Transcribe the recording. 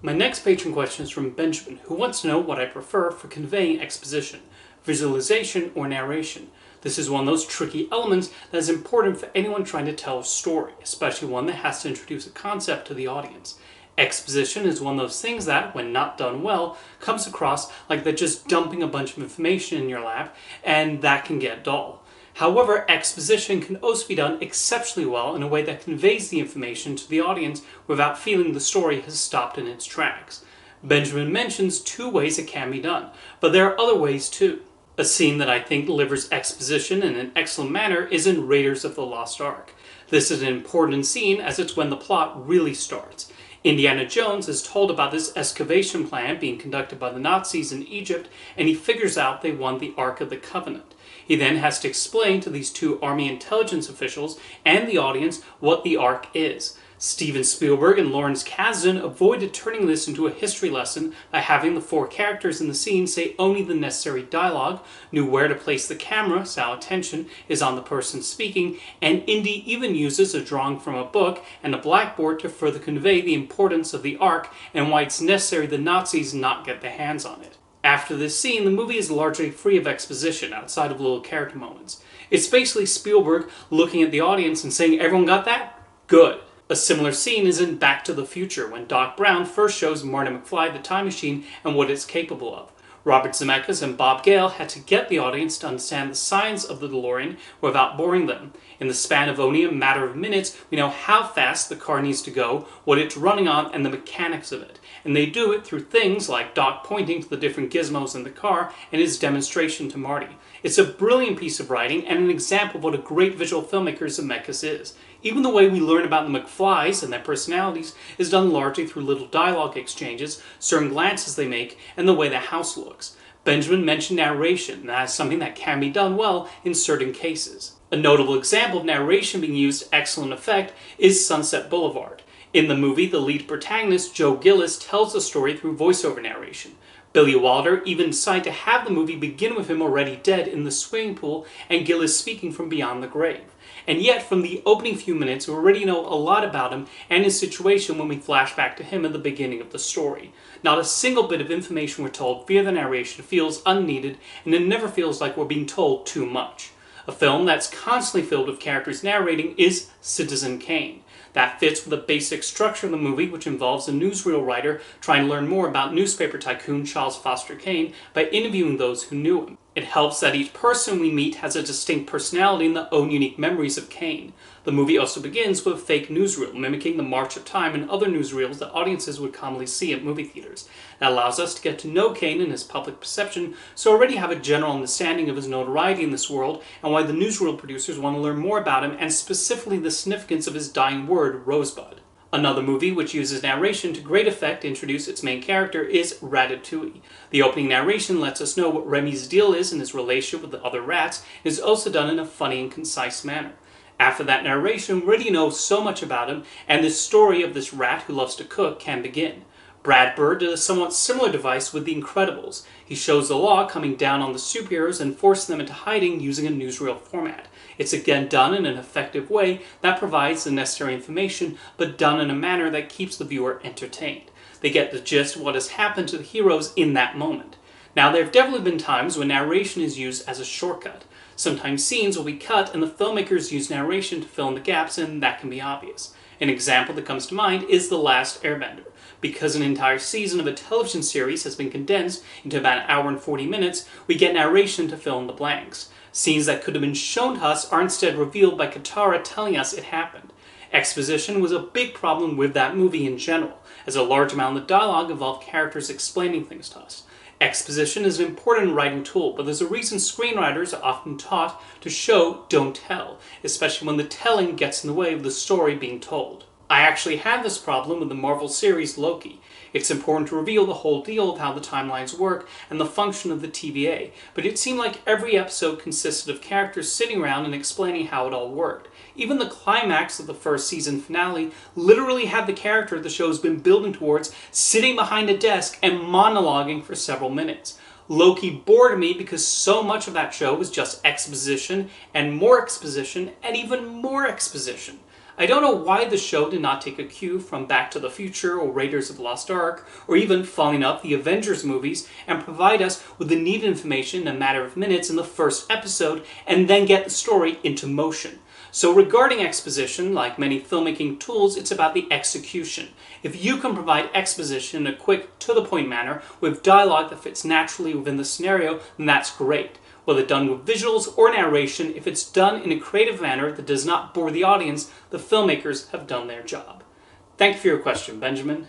My next patron question is from Benjamin, who wants to know what I prefer for conveying exposition, visualization or narration. This is one of those tricky elements that is important for anyone trying to tell a story, especially one that has to introduce a concept to the audience. Exposition is one of those things that, when not done well, comes across like they're just dumping a bunch of information in your lap, and that can get dull. However, exposition can also be done exceptionally well in a way that conveys the information to the audience without feeling the story has stopped in its tracks. Benjamin mentions two ways it can be done, but there are other ways too. A scene that I think delivers exposition in an excellent manner is in Raiders of the Lost Ark. This is an important scene as it's when the plot really starts. Indiana Jones is told about this excavation plan being conducted by the Nazis in Egypt, and he figures out they won the Ark of the Covenant. He then has to explain to these two Army intelligence officials and the audience what the Ark is. Steven Spielberg and Lawrence Kasdan avoided turning this into a history lesson by having the four characters in the scene say only the necessary dialogue, knew where to place the camera so our attention is on the person speaking, and Indy even uses a drawing from a book and a blackboard to further convey the importance of the Ark and why it's necessary the Nazis not get their hands on it. After this scene, the movie is largely free of exposition outside of little character moments. It's basically Spielberg looking at the audience and saying, "Everyone got that? Good." A similar scene is in Back to the Future, when Doc Brown first shows Marty McFly the time machine and what it's capable of. Robert Zemeckis and Bob Gale had to get the audience to understand the science of the DeLorean without boring them. In the span of only a matter of minutes, we know how fast the car needs to go, what it's running on, and the mechanics of it. And they do it through things like Doc pointing to the different gizmos in the car and his demonstration to Marty. It's a brilliant piece of writing and an example of what a great visual filmmaker Zemeckis is. Even the way we learn about the McFlys and their personalities is done largely through little dialogue exchanges, certain glances they make, and the way the house looks. Benjamin mentioned narration, and that is something that can be done well in certain cases. A notable example of narration being used to excellent effect is Sunset Boulevard. In the movie, the lead protagonist, Joe Gillis, tells the story through voiceover narration. Billy Wilder even decided to have the movie begin with him already dead in the swimming pool and Gillis speaking from beyond the grave. And yet, from the opening few minutes, we already know a lot about him and his situation when we flash back to him at the beginning of the story. Not a single bit of information we're told via the narration feels unneeded, and it never feels like we're being told too much. A film that's constantly filled with characters narrating is Citizen Kane. That fits with the basic structure of the movie, which involves a newsreel writer trying to learn more about newspaper tycoon Charles Foster Kane by interviewing those who knew him. It helps that each person we meet has a distinct personality and their own unique memories of Kane. The movie also begins with a fake newsreel, mimicking the March of Time and other newsreels that audiences would commonly see at movie theaters. That allows us to get to know Kane and his public perception, so already have a general understanding of his notoriety in this world and why the newsreel producers want to learn more about him and specifically the significance of his dying word, Rosebud. Another movie which uses narration to great effect to introduce its main character is Ratatouille. The opening narration lets us know what Remy's deal is in his relationship with the other rats, and is also done in a funny and concise manner. After that narration, we already know so much about him, and the story of this rat who loves to cook can begin. Brad Bird did a somewhat similar device with The Incredibles. He shows the law coming down on the superheroes and forcing them into hiding using a newsreel format. It's again done in an effective way that provides the necessary information, but done in a manner that keeps the viewer entertained. They get the gist of what has happened to the heroes in that moment. Now, there have definitely been times when narration is used as a shortcut. Sometimes scenes will be cut and the filmmakers use narration to fill in the gaps, and that can be obvious. An example that comes to mind is The Last Airbender. Because an entire season of a television series has been condensed into about an hour and 40 minutes, we get narration to fill in the blanks. Scenes that could have been shown to us are instead revealed by Katara telling us it happened. Exposition was a big problem with that movie in general, as a large amount of the dialogue involved characters explaining things to us. Exposition is an important writing tool, but there's a reason screenwriters are often taught to show, don't tell, especially when the telling gets in the way of the story being told. I actually had this problem with the Marvel series Loki. It's important to reveal the whole deal of how the timelines work and the function of the TVA, but it seemed like every episode consisted of characters sitting around and explaining how it all worked. Even the climax of the first season finale literally had the character the show's been building towards sitting behind a desk and monologuing for several minutes. Loki bored me because so much of that show was just exposition and even more exposition. I don't know why the show did not take a cue from Back to the Future or Raiders of the Lost Ark, or even, following up, the Avengers movies, and provide us with the needed information in a matter of minutes in the first episode, and then get the story into motion. So regarding exposition, like many filmmaking tools, it's about the execution. If you can provide exposition in a quick, to-the-point manner, with dialogue that fits naturally within the scenario, then that's great. Whether done with visuals or narration, if it's done in a creative manner that does not bore the audience, the filmmakers have done their job. Thank you for your question, Benjamin.